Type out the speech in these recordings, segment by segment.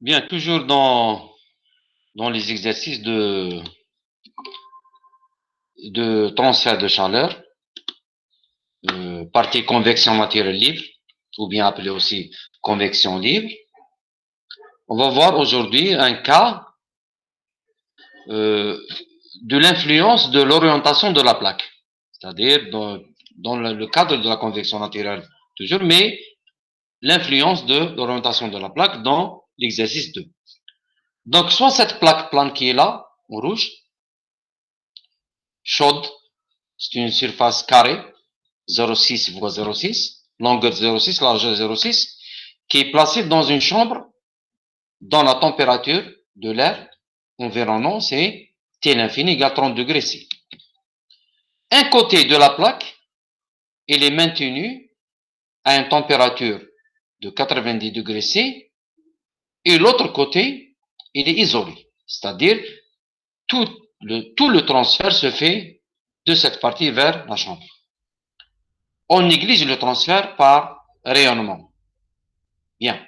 Bien, toujours dans les exercices de transfert de chaleur, partie convection naturelle libre, ou bien appelée aussi convection libre. On va voir aujourd'hui un cas de l'influence de l'orientation de la plaque, c'est-à-dire dans le cadre de la convection naturelle toujours, mais l'influence de l'orientation de la plaque dans l'exercice 2. Donc, soit cette plaque plane qui est là, en rouge, chaude, c'est une surface carrée, 0,6 x 0,6, longueur 0,6, largeur 0,6, qui est placée dans une chambre dont la température de l'air environnant, c'est T l'infini égale 30 degrés C. Un côté de la plaque, il est maintenu à une température de 90 degrés C, et l'autre côté, il est isolé. C'est-à-dire, tout le transfert se fait de cette partie vers la chambre. On néglige le transfert par rayonnement. Bien.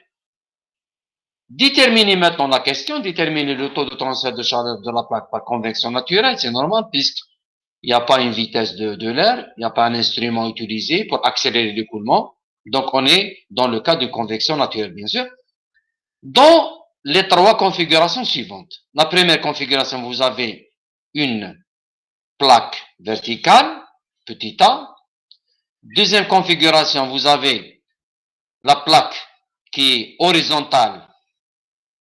Déterminez maintenant la question, déterminez le taux de transfert de chaleur de la plaque par convection naturelle, c'est normal puisqu'il n'y a pas une vitesse de l'air, il n'y a pas un instrument utilisé pour accélérer l'écoulement. Donc, on est dans le cas de convection naturelle, bien sûr. Dans les trois configurations suivantes. La première configuration, vous avez une plaque verticale, petit a. Deuxième configuration, vous avez la plaque qui est horizontale,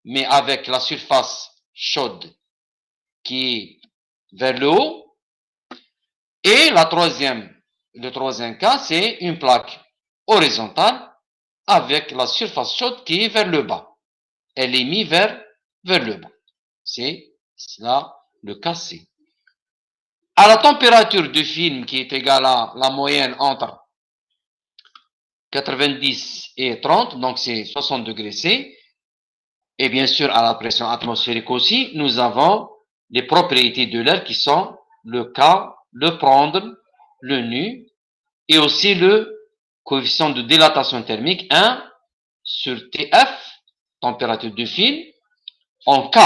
mais avec la surface chaude qui est vers le haut. Et le troisième cas, c'est une plaque horizontale avec la surface chaude qui est vers le bas. Elle est mise vers le bas. C'est là le cas C. À la température du film qui est égale à la moyenne entre 90 et 30, donc c'est 60 degrés C, et bien sûr à la pression atmosphérique aussi, nous avons les propriétés de l'air qui sont le K, le prendre, le nu, et aussi le coefficient de dilatation thermique 1 sur TF, température du film, en K.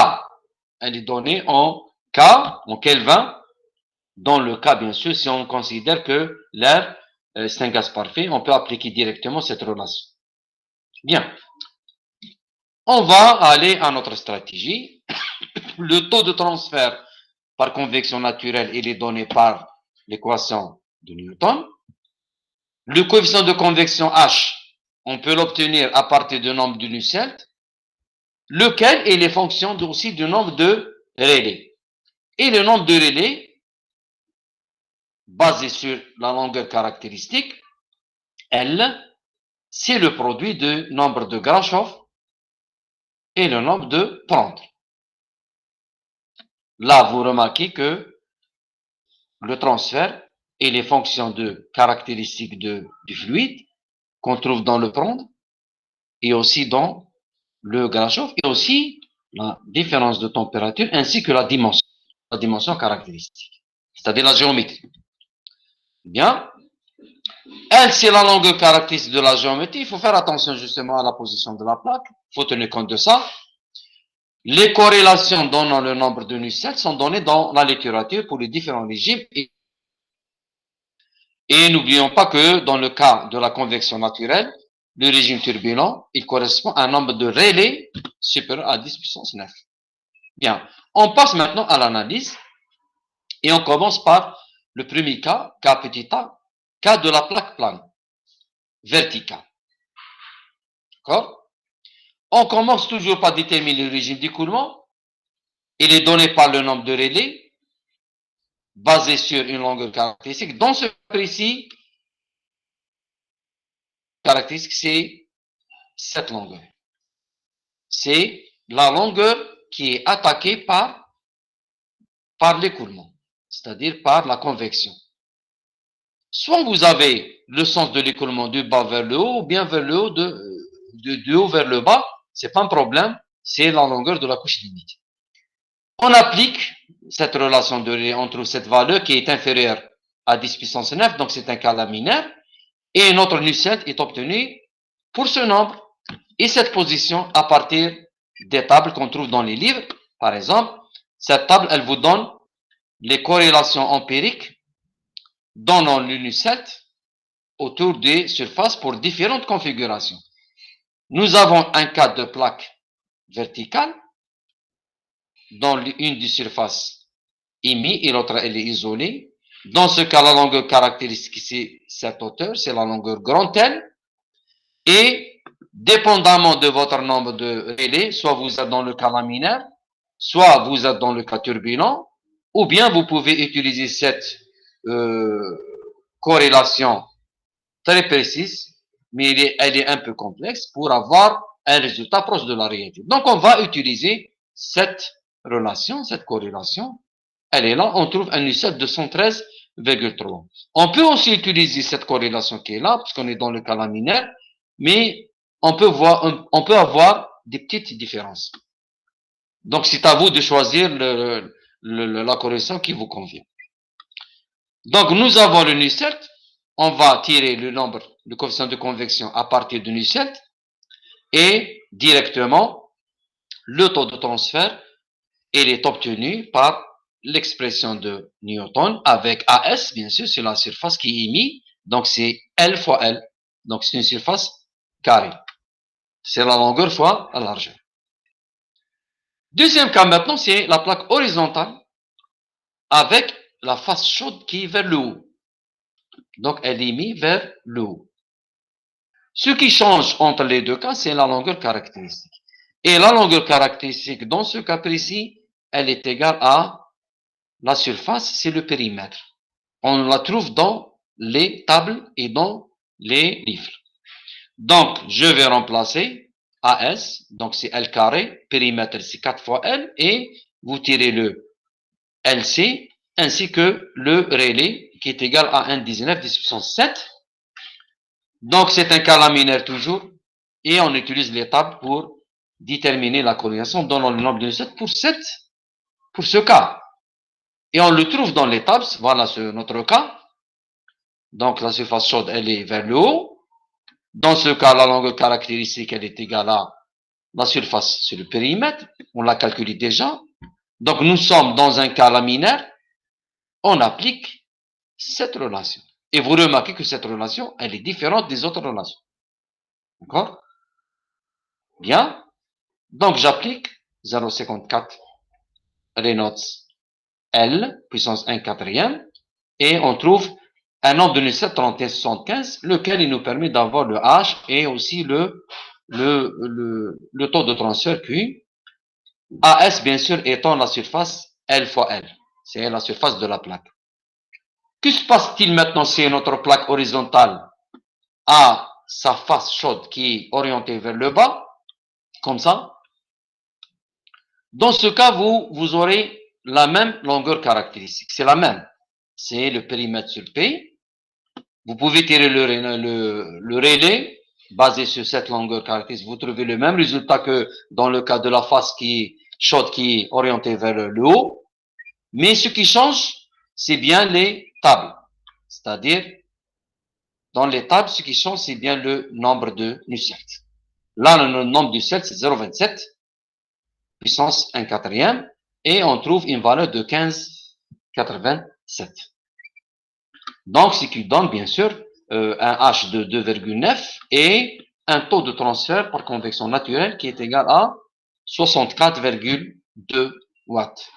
Elle est donnée en K, en Kelvin, dans le cas, bien sûr, si on considère que l'air, c'est un gaz parfait, on peut appliquer directement cette relation. Bien. On va aller à notre stratégie. Le taux de transfert par convection naturelle, il est donné par l'équation de Newton. Le coefficient de convection H, on peut l'obtenir à partir du nombre de Nusselt, lequel est les fonctions aussi du nombre de relais. Et le nombre de relais, basé sur la longueur caractéristique, L, c'est le produit du nombre de Grashof et le nombre de Prandtl. Là, vous remarquez que le transfert et les fonctions de caractéristiques du fluide qu'on trouve dans le Prandtl et aussi dans le Grashof et aussi la différence de température ainsi que la dimension caractéristique, c'est-à-dire la géométrie. Bien. L, c'est la longueur caractéristique de la géométrie. Il faut faire attention justement à la position de la plaque. Il faut tenir compte de ça. Les corrélations donnant le nombre de Nusselt sont données dans la littérature pour les différents régimes. Et n'oublions pas que dans le cas de la convection naturelle, le régime turbulent, il correspond à un nombre de relais supérieur à 10 puissance 9. Bien, on passe maintenant à l'analyse et on commence par le premier cas, K petit a, cas de la plaque plane, verticale. D'accord? On commence toujours par déterminer le régime d'écoulement. Il est donné par le nombre de relais, basé sur une longueur caractéristique. Dans ce cas-ci, caractéristique, c'est cette longueur. C'est la longueur qui est attaquée par l'écoulement, c'est-à-dire par la convection. Soit vous avez le sens de l'écoulement du bas vers le haut, ou bien vers le haut de haut vers le bas, c'est pas un problème, c'est la longueur de la couche limite. On applique cette relation de relais entre cette valeur qui est inférieure à 10 puissance 9, donc c'est un cas laminaire, et notre Nusselt est obtenu pour ce nombre, et cette position à partir des tables qu'on trouve dans les livres. Par exemple, cette table, elle vous donne les corrélations empiriques donnant l'UNICEF autour des surfaces pour différentes configurations. Nous avons un cas de plaque verticale dont une des surfaces est mise et l'autre elle est isolée. Dans ce cas, la longueur caractéristique, c'est cette hauteur, c'est la longueur grand L. Et dépendamment de votre nombre de relais, soit vous êtes dans le cas laminaire, soit vous êtes dans le cas turbulent, ou bien vous pouvez utiliser cette corrélation très précise, mais elle est un peu complexe pour avoir un résultat proche de la réalité. Donc, on va utiliser cette relation, cette corrélation. Elle est là, on trouve un UCET de 113,3. On peut aussi utiliser cette corrélation qui est là, puisqu'on est dans le cas laminaire, mais on peut avoir des petites différences. Donc, c'est à vous de choisir la corrélation qui vous convient. Donc, nous avons le Nusselt. On va tirer le nombre de coefficients de convection à partir du Nusselt et directement, le taux de transfert, il est obtenu par l'expression de Newton avec AS, bien sûr, c'est la surface qui est émise. Donc, c'est L fois L. Donc, c'est une surface carrée. C'est la longueur fois la largeur. Deuxième cas maintenant, c'est la plaque horizontale avec la face chaude qui est vers le haut. Donc, elle est mise vers le haut. Ce qui change entre les deux cas, c'est la longueur caractéristique. Et la longueur caractéristique, dans ce cas précis, elle est égale à la surface, c'est le périmètre. On la trouve dans les tables et dans les livres. Donc, je vais remplacer AS, donc c'est L carré, périmètre c'est 4 fois L, et vous tirez le LC, ainsi que le relais, qui est égal à 1,19 10 puissance 7. Donc, c'est un cas laminaire toujours, et on utilise les tables pour déterminer la corrélation, donnant le nombre de 7 pour ce cas. Et on le trouve dans les tables, voilà notre cas. Donc, la surface chaude, elle est vers le haut. Dans ce cas, la longueur caractéristique, elle est égale à la surface sur le périmètre. On l'a calculé déjà. Donc, nous sommes dans un cas laminaire. On applique cette relation. Et vous remarquez que cette relation, elle est différente des autres relations. D'accord? Bien. Donc, j'applique 0,54 Reynolds L, puissance 1 quatrième. Et on trouve un nombre de Nusselt 3175, lequel il nous permet d'avoir le H et aussi le taux de transfert Q. AS, bien sûr, étant la surface L fois L. C'est la surface de la plaque. Que se passe-t-il maintenant si notre plaque horizontale a sa face chaude qui est orientée vers le bas, comme ça? Dans ce cas, vous aurez la même longueur caractéristique. C'est la même. C'est le périmètre sur P. Vous pouvez tirer le relais basé sur cette longueur caractéristique. Vous trouvez le même résultat que dans le cas de la face qui est chaude, qui est orientée vers le haut. Mais ce qui change, c'est bien les tables. C'est-à-dire, dans les tables, ce qui change, c'est bien le nombre de Nusselt. Là, le nombre de Nusselt, c'est 0,27, puissance 1 quatrième, et on trouve une valeur de 15,87. Donc, ce qui donne, bien sûr, un H de 2,9 et un taux de transfert par convection naturelle qui est égal à 64,2 watts.